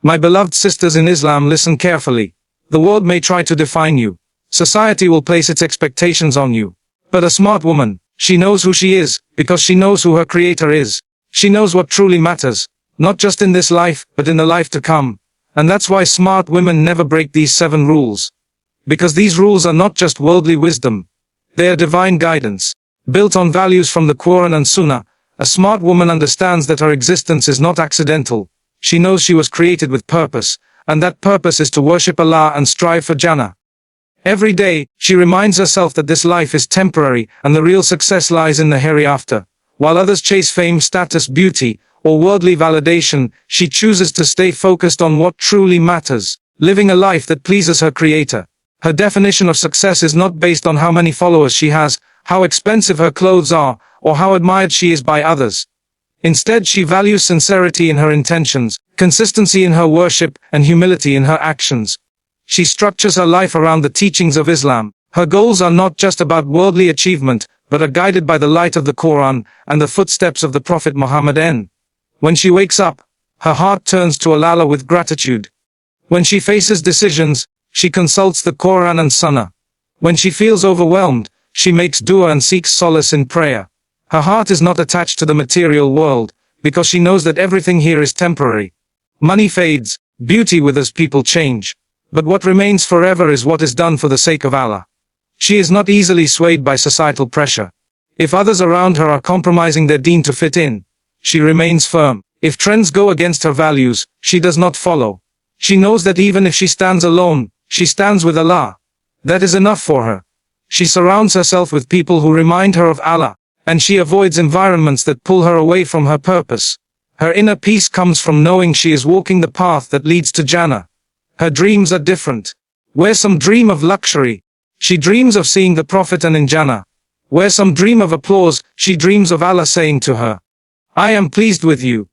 My beloved sisters in Islam, listen carefully. The world may try to define you. Society will place its expectations on you. But a smart woman, she knows who she is, because she knows who her creator is. She knows what truly matters, not just in this life, but in the life to come. And that's why smart women never break these 7 rules. Because these rules are not just worldly wisdom. They are divine guidance. Built on values from the Quran and Sunnah, a smart woman understands that her existence is not accidental. She knows she was created with purpose, and that purpose is to worship Allah and strive for Jannah. Every day, she reminds herself that this life is temporary and the real success lies in the hereafter. While others chase fame, status, beauty, or worldly validation, she chooses to stay focused on what truly matters, living a life that pleases her creator. Her definition of success is not based on how many followers she has, how expensive her clothes are, or how admired she is by others. Instead, she values sincerity in her intentions, consistency in her worship, and humility in her actions. She structures her life around the teachings of Islam. Her goals are not just about worldly achievement, but are guided by the light of the Quran and the footsteps of the Prophet Muhammad. When she wakes up, her heart turns to Allah with gratitude. When she faces decisions, she consults the Quran and Sunnah. When she feels overwhelmed, she makes dua and seeks solace in prayer. Her heart is not attached to the material world, because she knows that everything here is temporary. Money fades, beauty withers, people change. But what remains forever is what is done for the sake of Allah. She is not easily swayed by societal pressure. If others around her are compromising their deen to fit in, she remains firm. If trends go against her values, she does not follow. She knows that even if she stands alone, she stands with Allah. That is enough for her. She surrounds herself with people who remind her of Allah, and she avoids environments that pull her away from her purpose. Her inner peace comes from knowing she is walking the path that leads to Jannah. Her dreams are different. Where some dream of luxury, she dreams of seeing the Prophet and in Jannah. Where some dream of applause, she dreams of Allah saying to her, I am pleased with you.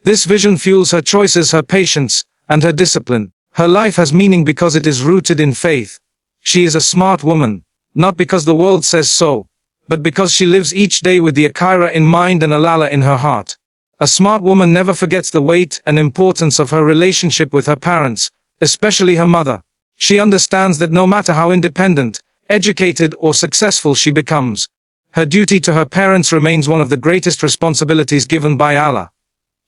This vision fuels her choices, her patience, and her discipline. Her life has meaning because it is rooted in faith. She is a smart woman, not because the world says so, but because she lives each day with the Akhirah in mind and Allah in her heart. A smart woman never forgets the weight and importance of her relationship with her parents, especially her mother. She understands that no matter how independent, educated, or successful she becomes, her duty to her parents remains one of the greatest responsibilities given by Allah.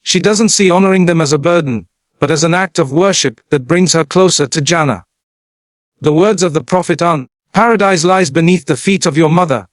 She doesn't see honoring them as a burden, but as an act of worship that brings her closer to Jannah. The words of the Prophet "Paradise lies beneath the feet of your mother"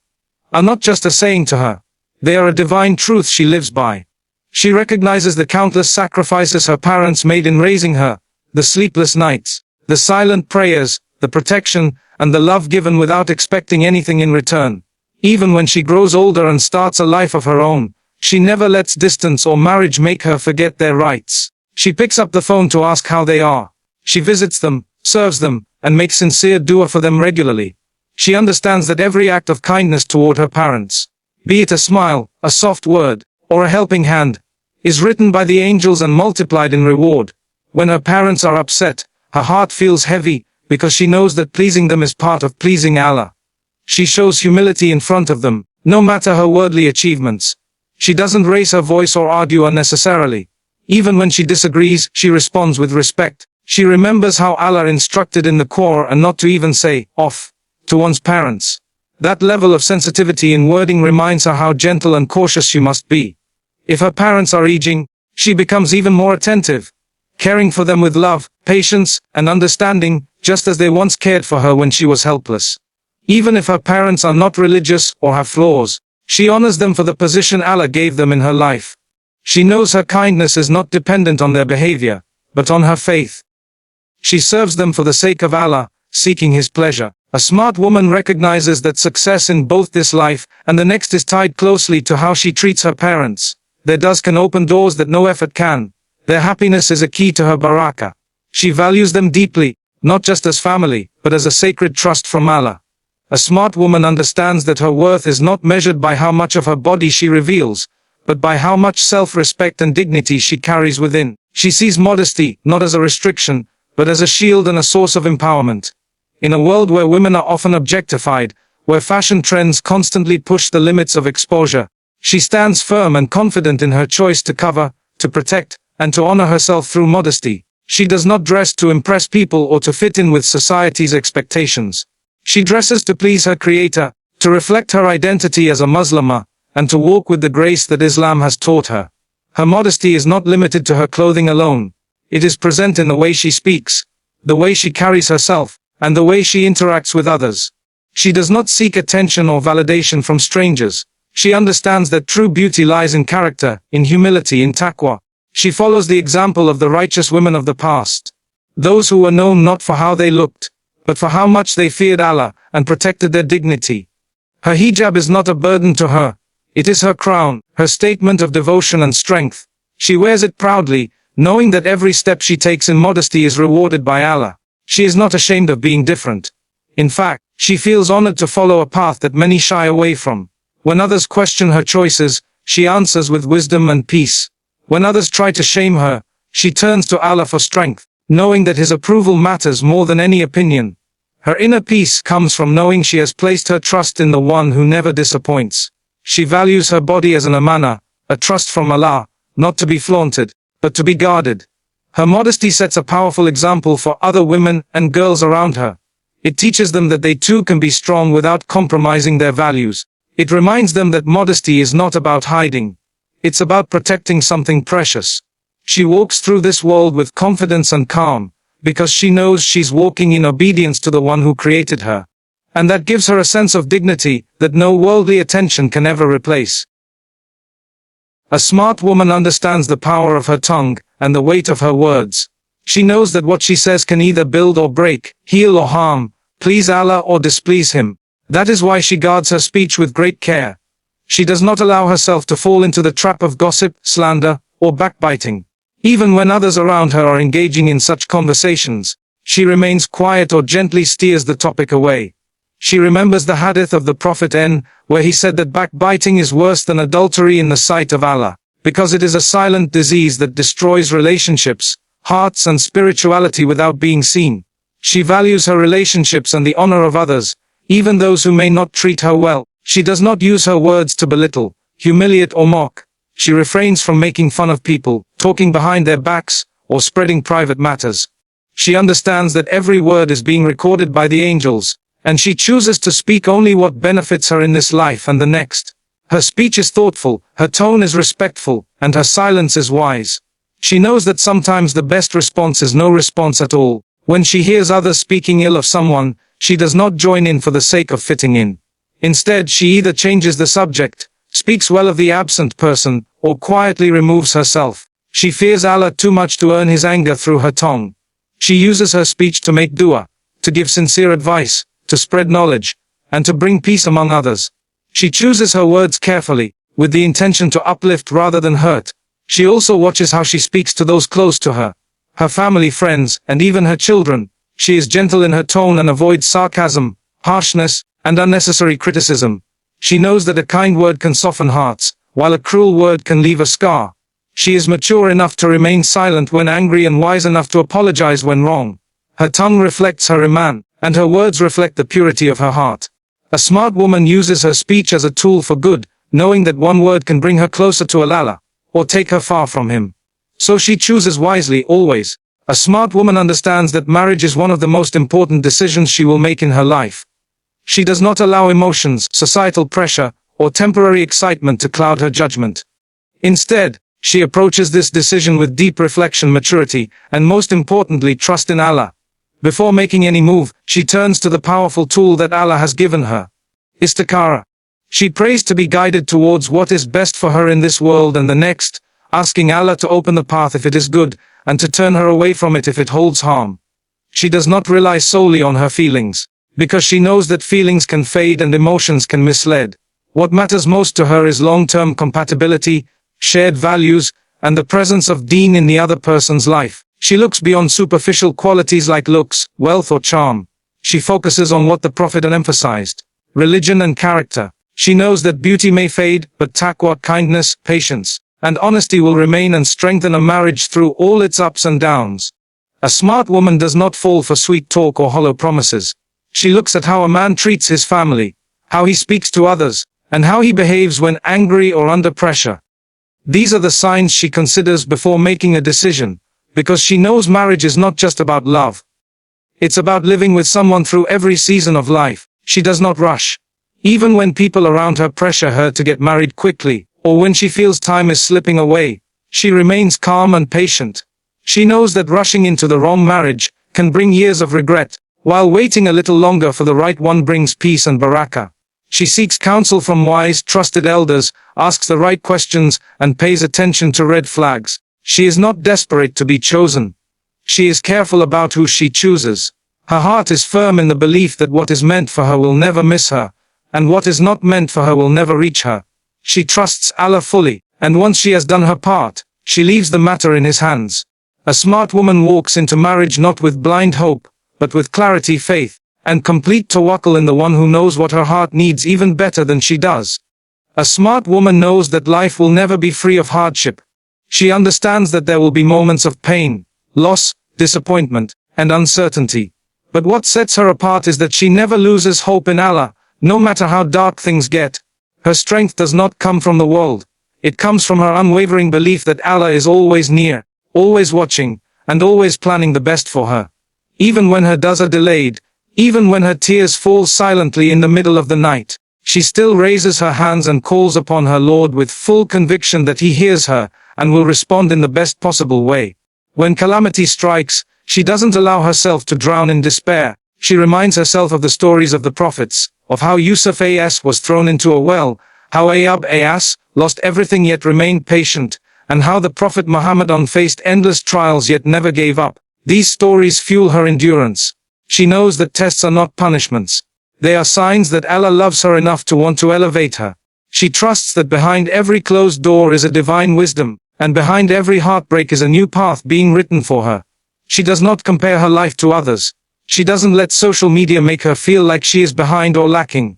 are not just a saying to her. They are a divine truth she lives by. She recognizes the countless sacrifices her parents made in raising her, the sleepless nights, the silent prayers, the protection, and the love given without expecting anything in return. Even when she grows older and starts a life of her own, she never lets distance or marriage make her forget their rights. She picks up the phone to ask how they are. She visits them, serves them, and makes sincere dua for them regularly. She understands that every act of kindness toward her parents, be it a smile, a soft word, or a helping hand, is written by the angels and multiplied in reward. When her parents are upset, her heart feels heavy, because she knows that pleasing them is part of pleasing Allah. She shows humility in front of them, no matter her worldly achievements. She doesn't raise her voice or argue unnecessarily. Even when she disagrees, she responds with respect. She remembers how Allah instructed in the Quran not to even say off to one's parents. That level of sensitivity in wording reminds her how gentle and cautious she must be. If her parents are aging, she becomes even more attentive, caring for them with love, patience, and understanding, just as they once cared for her when she was helpless. Even if her parents are not religious or have flaws, she honors them for the position Allah gave them in her life. She knows her kindness is not dependent on their behavior, but on her faith. She serves them for the sake of Allah, seeking His pleasure. A smart woman recognizes that success in both this life and the next is tied closely to how she treats her parents. Their does can open doors that no effort can. Their happiness is a key to her barakah. She values them deeply, not just as family, but as a sacred trust from Allah. A smart woman understands that her worth is not measured by how much of her body she reveals, but by how much self-respect and dignity she carries within. She sees modesty not as a restriction, but as a shield and a source of empowerment. In a world where women are often objectified, where fashion trends constantly push the limits of exposure, she stands firm and confident in her choice to cover, to protect, and to honor herself through modesty. She does not dress to impress people or to fit in with society's expectations. She dresses to please her Creator, to reflect her identity as a Muslimah, and to walk with the grace that Islam has taught her. Her modesty is not limited to her clothing alone. It is present in the way she speaks, the way she carries herself, and the way she interacts with others. She does not seek attention or validation from strangers. She understands that true beauty lies in character, in humility, in taqwa. She follows the example of the righteous women of the past. Those who were known not for how they looked, but for how much they feared Allah, and protected their dignity. Her hijab is not a burden to her. It is her crown, her statement of devotion and strength. She wears it proudly, knowing that every step she takes in modesty is rewarded by Allah. She is not ashamed of being different. In fact, she feels honored to follow a path that many shy away from. When others question her choices, she answers with wisdom and peace. When others try to shame her, she turns to Allah for strength, knowing that His approval matters more than any opinion. Her inner peace comes from knowing she has placed her trust in the one who never disappoints. She values her body as an amana, a trust from Allah, not to be flaunted, but to be guarded. Her modesty sets a powerful example for other women and girls around her. It teaches them that they too can be strong without compromising their values. It reminds them that modesty is not about hiding. It's about protecting something precious. She walks through this world with confidence and calm, because she knows she's walking in obedience to the one who created her. And that gives her a sense of dignity that no worldly attention can ever replace. A smart woman understands the power of her tongue and the weight of her words. She knows that what she says can either build or break, heal or harm, please Allah or displease Him. That is why she guards her speech with great care. She does not allow herself to fall into the trap of gossip, slander, or backbiting. Even when others around her are engaging in such conversations, she remains quiet or gently steers the topic away. She remembers the hadith of the Prophet where he said that backbiting is worse than adultery in the sight of Allah, because it is a silent disease that destroys relationships, hearts and spirituality without being seen. She values her relationships and the honor of others, even those who may not treat her well. She does not use her words to belittle, humiliate or mock. She refrains from making fun of people, talking behind their backs, or spreading private matters. She understands that every word is being recorded by the angels, and she chooses to speak only what benefits her in this life and the next. Her speech is thoughtful, her tone is respectful, and her silence is wise. She knows that sometimes the best response is no response at all. When she hears others speaking ill of someone, she does not join in for the sake of fitting in. Instead, she either changes the subject, speaks well of the absent person, or quietly removes herself. She fears Allah too much to earn His anger through her tongue. She uses her speech to make dua, to give sincere advice, to spread knowledge, and to bring peace among others. She chooses her words carefully, with the intention to uplift rather than hurt. She also watches how she speaks to those close to her, her family, friends, and even her children. She is gentle in her tone and avoids sarcasm, harshness, and unnecessary criticism. She knows that a kind word can soften hearts, while a cruel word can leave a scar. She is mature enough to remain silent when angry and wise enough to apologize when wrong. Her tongue reflects her iman, and her words reflect the purity of her heart. A smart woman uses her speech as a tool for good, knowing that one word can bring her closer to Allah, or take her far from Him. So she chooses wisely always. A smart woman understands that marriage is one of the most important decisions she will make in her life. She does not allow emotions, societal pressure, or temporary excitement to cloud her judgment. Instead, she approaches this decision with deep reflection, maturity, and most importantly, trust in Allah. Before making any move, she turns to the powerful tool that Allah has given her, istikhara. She prays to be guided towards what is best for her in this world and the next, asking Allah to open the path if it is good, and to turn her away from it if it holds harm. She does not rely solely on her feelings, because she knows that feelings can fade and emotions can mislead. What matters most to her is long-term compatibility, shared values, and the presence of deen in the other person's life. She looks beyond superficial qualities like looks, wealth or charm. She focuses on what the Prophet emphasized: religion and character. She knows that beauty may fade, but taqwa, kindness, patience, and honesty will remain and strengthen a marriage through all its ups and downs. A smart woman does not fall for sweet talk or hollow promises. She looks at how a man treats his family, how he speaks to others, and how he behaves when angry or under pressure. These are the signs she considers before making a decision, because she knows marriage is not just about love. It's about living with someone through every season of life. She does not rush. Even when people around her pressure her to get married quickly, or when she feels time is slipping away, she remains calm and patient. She knows that rushing into the wrong marriage can bring years of regret, while waiting a little longer for the right one brings peace and barakah. She seeks counsel from wise, trusted elders, asks the right questions, and pays attention to red flags. She is not desperate to be chosen. She is careful about who she chooses. Her heart is firm in the belief that what is meant for her will never miss her, and what is not meant for her will never reach her. She trusts Allah fully, and once she has done her part, she leaves the matter in His hands. A smart woman walks into marriage not with blind hope, but with clarity, faith, and complete tawakkul in the one who knows what her heart needs even better than she does. A smart woman knows that life will never be free of hardship. She understands that there will be moments of pain, loss, disappointment, and uncertainty. But what sets her apart is that she never loses hope in Allah, no matter how dark things get. Her strength does not come from the world. It comes from her unwavering belief that Allah is always near, always watching, and always planning the best for her. Even when her does are delayed, even when her tears fall silently in the middle of the night, she still raises her hands and calls upon her Lord with full conviction that He hears her, and will respond in the best possible way. When calamity strikes, she doesn't allow herself to drown in despair. She reminds herself of the stories of the prophets, of how Yusuf as was thrown into a well, how Ayub as lost everything yet remained patient, and how the Prophet Muhammad faced endless trials yet never gave up. These stories fuel her endurance. She knows that tests are not punishments. They are signs that Allah loves her enough to want to elevate her. She trusts that behind every closed door is a divine wisdom, and behind every heartbreak is a new path being written for her. She does not compare her life to others. She doesn't let social media make her feel like she is behind or lacking.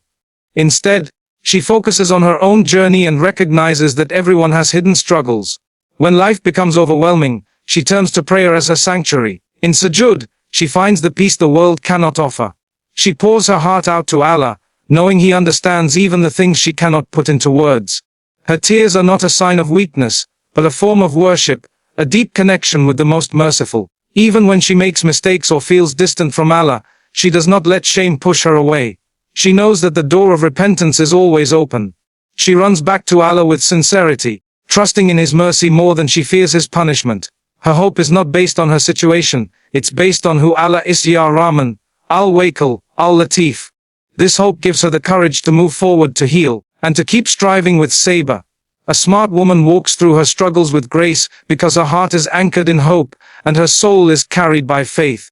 Instead, she focuses on her own journey and recognizes that everyone has hidden struggles. When life becomes overwhelming, she turns to prayer as her sanctuary. In sujood, she finds the peace the world cannot offer. She pours her heart out to Allah, knowing He understands even the things she cannot put into words. Her tears are not a sign of weakness, but a form of worship, a deep connection with the Most Merciful. Even when she makes mistakes or feels distant from Allah, she does not let shame push her away. She knows that the door of repentance is always open. She runs back to Allah with sincerity, trusting in His mercy more than she fears His punishment. Her hope is not based on her situation, it's based on who Allah is, Ya Rahman, Al-Wakil, Al-Latif. This hope gives her the courage to move forward, to heal, and to keep striving with sabr. A smart woman walks through her struggles with grace because her heart is anchored in hope, and her soul is carried by faith.